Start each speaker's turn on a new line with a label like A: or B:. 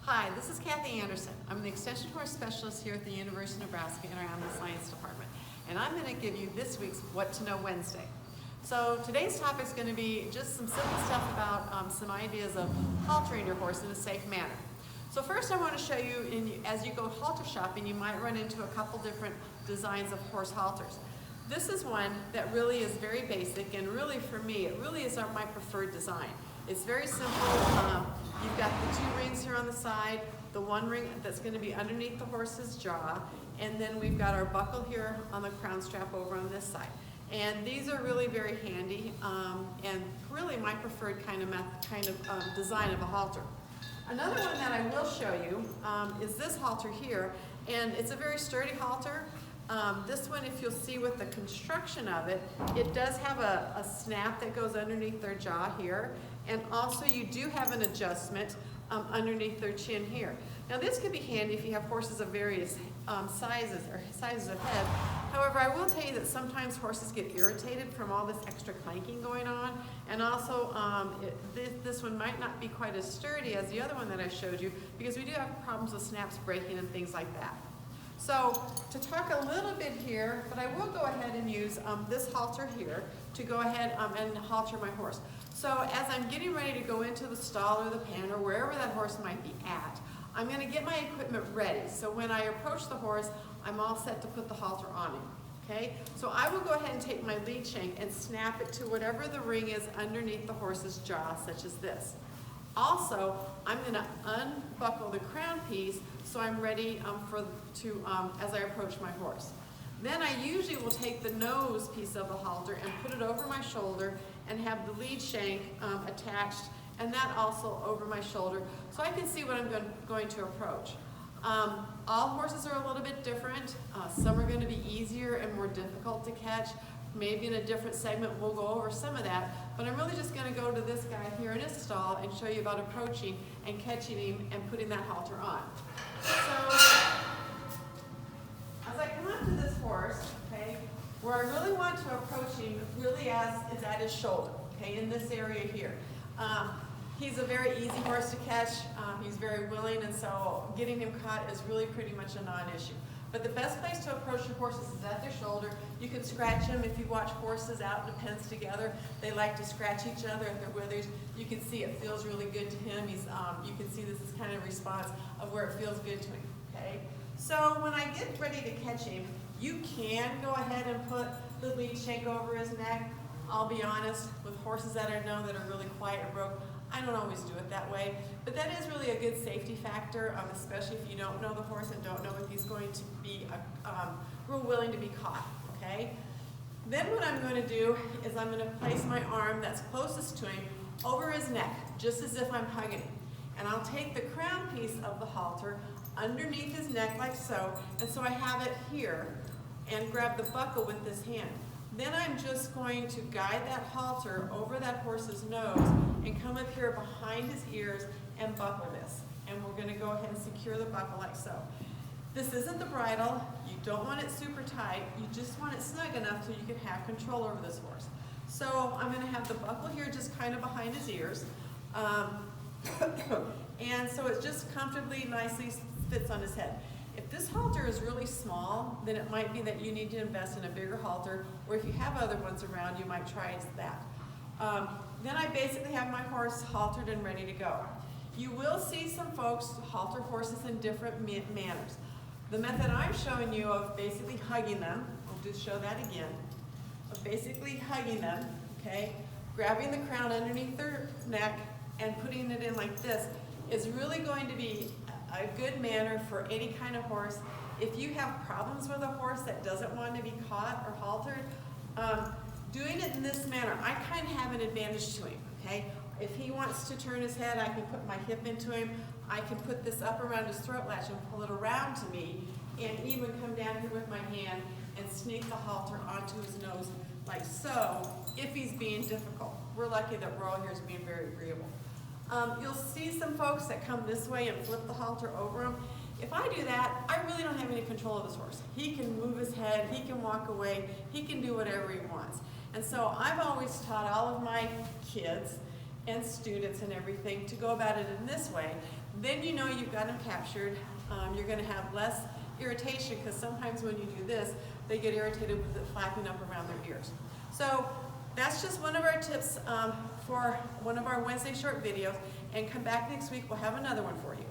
A: Hi, this is Kathy Anderson. I'm the Extension Horse Specialist here at the University of Nebraska in our Animal Science Department. And I'm going to give you this week's What to Know Wednesday. So today's topic is going to be just some simple stuff about some ideas of haltering your horse in a safe manner. So first I want to show you, as you go halter shopping, you might run into a couple different designs of horse halters. This is one that really is very basic, and really for me, it really is my preferred design. It's very simple. You've got the two rings here on the side, the one ring that's going to be underneath the horse's jaw, and then we've got our buckle here on the crown strap over on this side. And these are really very handy, and really my preferred kind of design of a halter. Another one that I will show you is this halter here, and it's a very sturdy halter. This one, if you'll see with the construction of it, it does have a snap that goes underneath their jaw here, and also you do have an adjustment underneath their chin here. Now this could be handy if you have horses of various sizes of head. However, I will tell you that sometimes horses get irritated from all this extra clanking going on, and also this one might not be quite as sturdy as the other one that I showed you, because we do have problems with snaps breaking and things like that. So to talk a little bit here, but I will go ahead and use this halter here to go ahead and halter my horse. So as I'm getting ready to go into the stall or the pen or wherever that horse might be at, I'm going to get my equipment ready. So when I approach the horse, I'm all set to put the halter on him. Okay? So I will go ahead and take my lead shank and snap it to whatever the ring is underneath the horse's jaw, such as this. Also, I'm going to unbuckle the crown piece so I'm ready as I approach my horse. Then I usually will take the nose piece of the halter and put it over my shoulder and have the lead shank attached, and that also over my shoulder, so I can see what I'm going to approach. All horses are a little bit different. Some are going to be easier and more difficult to catch. Maybe in a different segment we'll go over some of that, but I'm really just going to go to this guy here in his stall and show you about approaching and catching him and putting that halter on. So as I come up to this horse, okay, where I really want to approach him really is at his shoulder, okay, in this area here. He's a very easy horse to catch. He's very willing, and so getting him caught is really pretty much a non-issue. But the best place to approach your horses is at their shoulder. You can scratch them. If you watch horses out in the pens together, they like to scratch each other at their withers. You can see it feels really good to him. You can see this is kind of a response of where it feels good to him. Okay. So when I get ready to catch him, you can go ahead and put the lead shank over his neck. I'll be honest, with horses that I know that are really quiet and broke, I don't always do it that way, but that is really a good safety factor, especially if you don't know the horse and don't know if he's going to be real willing to be caught, okay? Then what I'm going to do is I'm going to place my arm that's closest to him over his neck, just as if I'm hugging him. And I'll take the crown piece of the halter underneath his neck like so, and so I have it here, and grab the buckle with this hand. Then I'm just going to guide that halter over that horse's nose and come up here behind his ears and buckle this. And we're going to go ahead and secure the buckle like so. This isn't the bridle. You don't want it super tight. You just want it snug enough so you can have control over this horse. So I'm going to have the buckle here just kind of behind his ears. And so it just comfortably, nicely fits on his head. If this halter is really small, then it might be that you need to invest in a bigger halter, or if you have other ones around, you might try that. Then I basically have my horse haltered and ready to go. You will see some folks halter horses in different manners. The method I'm showing you of basically hugging them, I'll just show that again, of basically hugging them, okay, grabbing the crown underneath their neck and putting it in like this, is really going to be a good manner for any kind of horse. If you have problems with a horse that doesn't want to be caught or haltered, doing it in this manner, I kind of have an advantage to him, okay? If he wants to turn his head, I can put my hip into him. I can put this up around his throat latch and pull it around to me, and even come down here with my hand and sneak the halter onto his nose like so, if he's being difficult. We're lucky that Royal here is being very agreeable. You'll see some folks that come this way and flip the halter over him. If I do that, I really don't have any control of this horse. He can move his head, he can walk away, he can do whatever he wants. And so I've always taught all of my kids and students and everything to go about it in this way. then you know you've got them captured. You're going to have less irritation, because sometimes when you do this, they get irritated with it flapping up around their ears. So that's just one of our tips for one of our Wednesday short videos, and come back next week, we'll have another one for you.